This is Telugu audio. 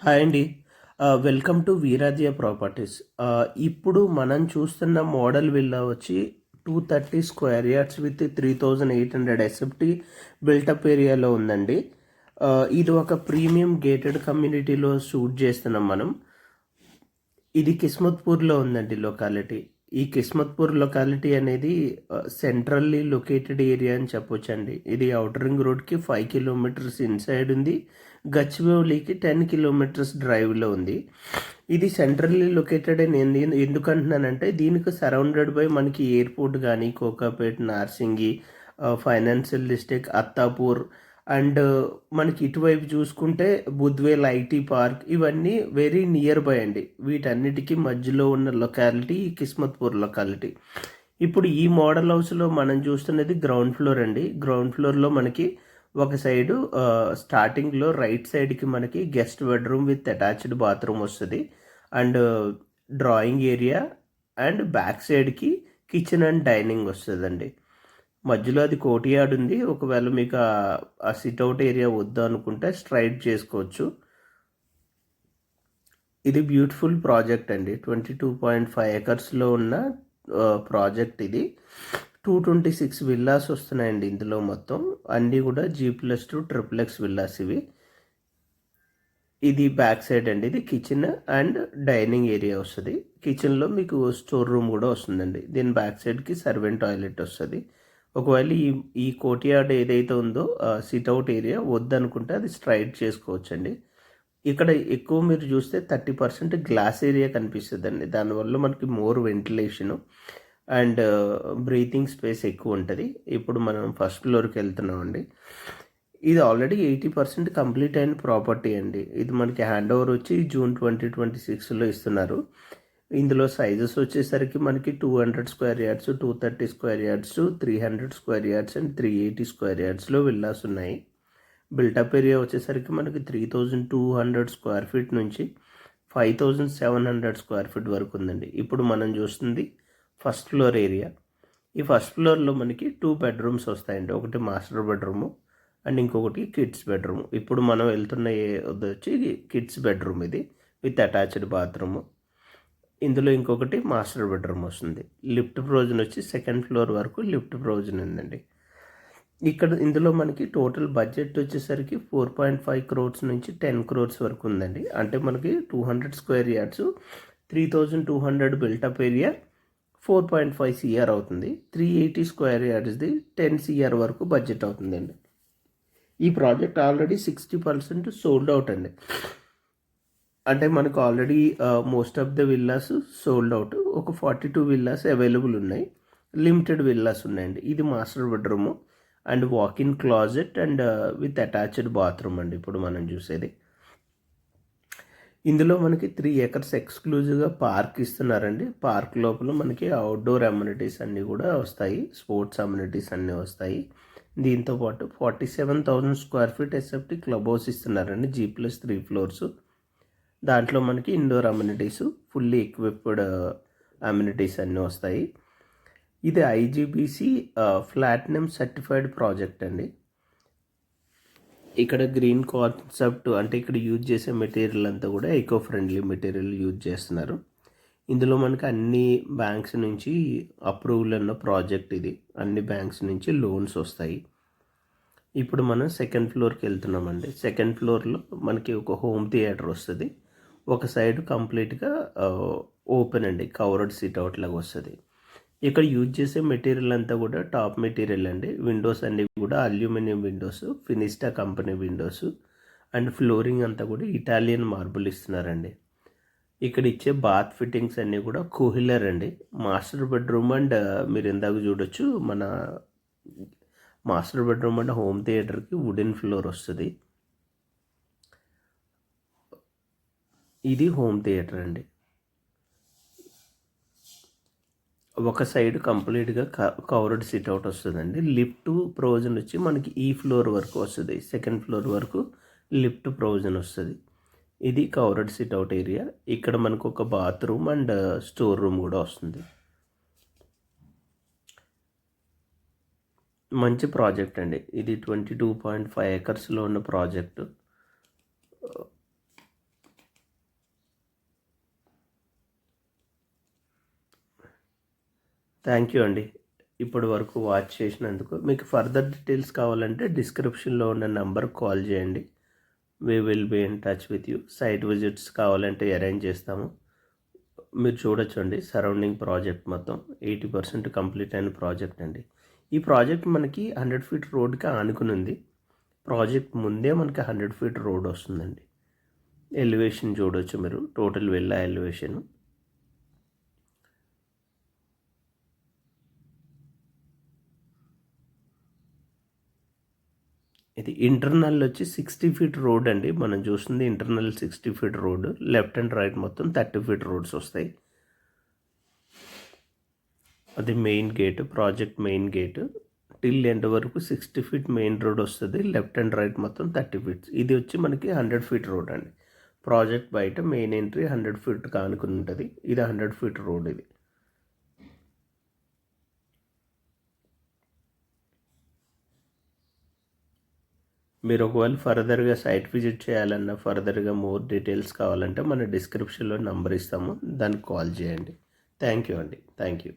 హాయ్ అండి. Welcome to Veerajya properties. ఇప్పుడు మనం చూస్తున్న మోడల్ విల్లా వచ్చి 230 square yards with 3800 SFT built up ఏరియాలో ఉందండి. ఇది ఒక ప్రీమియం గేటెడ్ కమ్యూనిటీలో షూట్ చేస్తున్నాం మనం. ఇది కిస్మత్పూర్లో ఉందండి లొకాలిటీ. ఈ కిస్మత్పూర్ లొకాలిటీ అనేది సెంట్రల్లీ లొకేటెడ్ ఏరియా అని చెప్పొచ్చండి. ఇది ఔటర్ రింగ్ రోడ్కి 5 కిలోమీటర్స్ ఇన్సైడ్ ఉంది. గచ్చిబౌలికి 10 కిలోమీటర్స్ డ్రైవ్లో ఉంది. ఇది సెంట్రల్లీ లొకేటెడ్ అని ఎందుకు అంటున్నానంటే దీనికి సరౌండెడ్ బై మనకి ఎయిర్పోర్ట్ కానీ Kokapet, Narsingi, financial district, Attapur and మనకి ఇటువైపు చూసుకుంటే బుద్వేల్ ఐటీ పార్క్ ఇవన్నీ వెరీ నియర్ బై అండి. వీటన్నిటికీ మధ్యలో ఉన్న లొకాలిటీ కిస్మత్పూర్ లొకాలిటీ. ఇప్పుడు ఈ మోడల్ హౌస్లో మనం చూస్తున్నది గ్రౌండ్ ఫ్లోర్ అండి. గ్రౌండ్ ఫ్లోర్లో మనకి ఒక సైడు స్టార్టింగ్లో రైట్ సైడ్కి మనకి guest bedroom with attached bathroom వస్తుంది and drawing area and back సైడ్కి కిచెన్ అండ్ డైనింగ్ వస్తుందండి. మధ్యలో అది కోర్ట్యార్డ్ ఉంది. ఒకవేళ మీకు ఆ సిట్అవుట్ ఏరియా వద్దు అనుకుంటే స్ట్రైట్ చేసుకోవచ్చు. ఇది బ్యూటిఫుల్ ప్రాజెక్ట్ అండి. 22.5 ఎకర్స్లో ఉన్న ప్రాజెక్ట్ ఇది. 226 విల్లాస్ వస్తున్నాయండి ఇందులో మొత్తం. అన్నీ కూడా G+2 ట్రిప్లెక్స్ విల్లాస్ ఇవి. ఇది బ్యాక్ సైడ్ అండి. ఇది కిచెన్ అండ్ డైనింగ్ ఏరియా వస్తుంది. కిచెన్లో మీకు స్టోర్ రూమ్ కూడా వస్తుందండి. దీని బ్యాక్ సైడ్కి సర్వెంట్ టాయిలెట్ వస్తుంది. ఒకవేళ ఈ కోర్ట్యార్డ్ ఏదైతే ఉందో సిట్అవుట్ ఏరియా వద్దనుకుంటే అది స్ట్రైట్ చేసుకోవచ్చండి. ఇక్కడ ఎక్కువ మీరు చూస్తే 30% గ్లాస్ ఏరియా కనిపిస్తుందండి. దానివల్ల మనకి more ventilation and breathing space ఎక్కువ ఉంటుంది. ఇప్పుడు మనం ఫస్ట్ ఫ్లోర్కి వెళ్తున్నామండి. ఇది ఆల్రెడీ 80% కంప్లీట్ అయిన ప్రాపర్టీ అండి. ఇది మనకి హ్యాండ్ ఓవర్ వచ్చి జూన్ 2026లో ఇస్తున్నారు. ఇందులో సైజెస్ వచ్చేసరికి మనకి 200 square yards, 230 square yards, 300 square yards and 380 square యార్డ్స్లో విల్లాస్ ఉన్నాయి. బిల్టప్ ఏరియా వచ్చేసరికి మనకి 3200 స్క్వేర్ ఫీట్ నుంచి 5700 స్క్వేర్ ఫీట్ వరకు ఉందండి. ఇప్పుడు మనం చూస్తుంది ఫస్ట్ ఫ్లోర్ ఏరియా. ఈ ఫస్ట్ ఫ్లోర్లో మనకి 2 బెడ్రూమ్స్ వస్తాయండి. ఒకటి మాస్టర్ బెడ్రూము అండ్ ఇంకొకటి కిడ్స్ బెడ్రూమ్. ఇప్పుడు మనం వెళ్తున్న వచ్చి కిడ్స్ బెడ్రూమ్ ఇది విత్ అటాచ్డ్ బాత్రూము. ఇందులో ఇంకొకటి మాస్టర్ బెడ్రూమ్ వస్తుంది. లిఫ్ట్ ప్రొవిజన్ వచ్చి సెకండ్ ఫ్లోర్ వరకు లిఫ్ట్ ప్రొవిజన్ ఉందండి. ఇందులో మనకి టోటల్ బడ్జెట్ వచ్చేసరికి 4.5 crores నుంచి 10 crores వరకు ఉందండి. అంటే మనకి 200 square yards, 3200 built-up area 4.5 CR అవుతుంది. 380 స్క్వేర్ యార్డ్స్ది 10 CR వరకు బడ్జెట్ అవుతుందండి. ఈ ప్రాజెక్ట్ ఆల్రెడీ 60% సోల్డ్ అవుట్ అండి. అంటే మనకు already most of the villas sold out. ఒక 42 విల్లాస్ అవైలబుల్ ఉన్నాయి. లిమిటెడ్ విల్లాస్ ఉన్నాయండి. ఇది master bedroom and walk-in closet and with attached bathroom అండి ఇప్పుడు మనం చూసేది. ఇందులో మనకి 3 acres ఎక్స్క్లూజివ్గా పార్క్ ఇస్తున్నారండి. పార్క్ లోపల మనకి అవుట్డోర్ అమ్యూనిటీస్ అన్నీ కూడా వస్తాయి. స్పోర్ట్స్ అమ్యూనిటీస్ అన్నీ వస్తాయి. దీంతోపాటు 47,000 square feet SFT club house ఇస్తున్నారండి. G+3 floors. దాంట్లో మనకి indoor amenities, fully equipped amenities అన్నీ వస్తాయి. ఇది IGBC ప్లాటినం సర్టిఫైడ్ ప్రాజెక్ట్ అండి. ఇక్కడ గ్రీన్ కాన్సెప్ట్ అంటే ఇక్కడ యూజ్ చేసే మెటీరియల్ అంతా కూడా ఎకో ఫ్రెండ్లీ మెటీరియల్ యూజ్ చేస్తున్నారు. ఇందులో మనకి అన్ని బ్యాంక్స్ నుంచి అప్రూవల్ ఉన్న ప్రాజెక్ట్ ఇది. అన్ని బ్యాంక్స్ నుంచి లోన్స్ వస్తాయి. ఇప్పుడు మనం సెకండ్ ఫ్లోర్కి వెళ్తున్నామండి. సెకండ్ ఫ్లోర్లో మనకి ఒక హోమ్ థియేటర్ వస్తుంది. ఒక సైడ్ కంప్లీట్గా ఓపెన్ అండి, కవర్డ్ సిట్అవుట్ లాగా వస్తుంది. ఇక్కడ యూజ్ చేసే మెటీరియల్ అంతా కూడా టాప్ మెటీరియల్ అండి. విండోస్ అన్నీ కూడా aluminium windows, Finista company windows and flooring అంతా కూడా ఇటాలియన్ మార్బుల్ ఇస్తున్నారండి. ఇక్కడ ఇచ్చే బాత్ ఫిట్టింగ్స్ అన్నీ కూడా కోహిలర్ అండి. మాస్టర్ బెడ్రూమ్ అండ్ మీరు ఇందాక చూడొచ్చు మన మాస్టర్ బెడ్రూమ్ అండ్ హోమ్ థియేటర్కి వుడెన్ ఫ్లోర్ వస్తుంది. ఇది హోమ్ థియేటర్ అండి. ఒక సైడ్ కంప్లీట్గా కవర్డ్ సిట్అవుట్ వస్తుందండి. లిఫ్ట్ ప్రొవిజన్ వచ్చి మనకి ఈ ఫ్లోర్ వరకు వస్తుంది. సెకండ్ ఫ్లోర్ వరకు లిఫ్ట్ ప్రొవిజన్ వస్తుంది. ఇది కవర్డ్ సిట్అవుట్ ఏరియా. ఇక్కడ మనకు ఒక బాత్రూమ్ అండ్ స్టోర్ రూమ్ కూడా వస్తుంది. మంచి ప్రాజెక్ట్ అండి ఇది. 22.5 ఎకర్స్లో ఉన్న ప్రాజెక్టు. థ్యాంక్ యూ అండి. ఇప్పటి వరకు వాచ్ చేసినందుకు. మీకు ఫర్దర్ డీటెయిల్స్ కావాలంటే డిస్క్రిప్షన్లో ఉన్న నెంబర్ కాల్ చేయండి. We will be in touch with you. Site visits కావాలంటే అరేంజ్ చేస్తాము. మీరు చూడొచ్చండి సరౌండింగ్ ప్రాజెక్ట్ మొత్తం 80% కంప్లీట్ అయిన ప్రాజెక్ట్ అండి. ఈ ప్రాజెక్ట్ మనకి 100 ఫీట్ రోడ్కి ఆనుకుని ఉంది. ప్రాజెక్ట్ ముందే మనకి 100 ఫీట్ రోడ్ వస్తుందండి. ఎలివేషన్ చూడొచ్చు మీరు, టోటల్ వెళ్ళా ఎలివేషన్. ఇది ఇంటర్నల్ వచ్చి 60 ఫీట్ రోడ్ అండి. మనం చూస్తుంది internal 60 feet road. Left and right మొత్తం 30 ఫీట్ రోడ్స్ వస్తాయి. అది main gate, project main gate. Till end వరకు 60 ఫీట్ మెయిన్ రోడ్ వస్తుంది. లెఫ్ట్ అండ్ రైట్ మొత్తం 30 ఫీట్స్. ఇది వచ్చి మనకి 100 ఫీట్ రోడ్ అండి. ప్రాజెక్ట్ బయట మెయిన్ ఎంట్రీ 100 ఫీట్ కానుకుని ఉంటుంది. ఇది 100 ఫీట్ రోడ్. ఇది మీరు ఒకవేళ ఫర్దర్గా సైట్ విజిట్ చేయాలన్నా, ఫర్దర్గా మోర్ డీటెయిల్స్ కావాలంటే మన డిస్క్రిప్షన్లో నెంబర్ ఇస్తాము, దానికి కాల్ చేయండి. థ్యాంక్ యూ అండి. Thank you.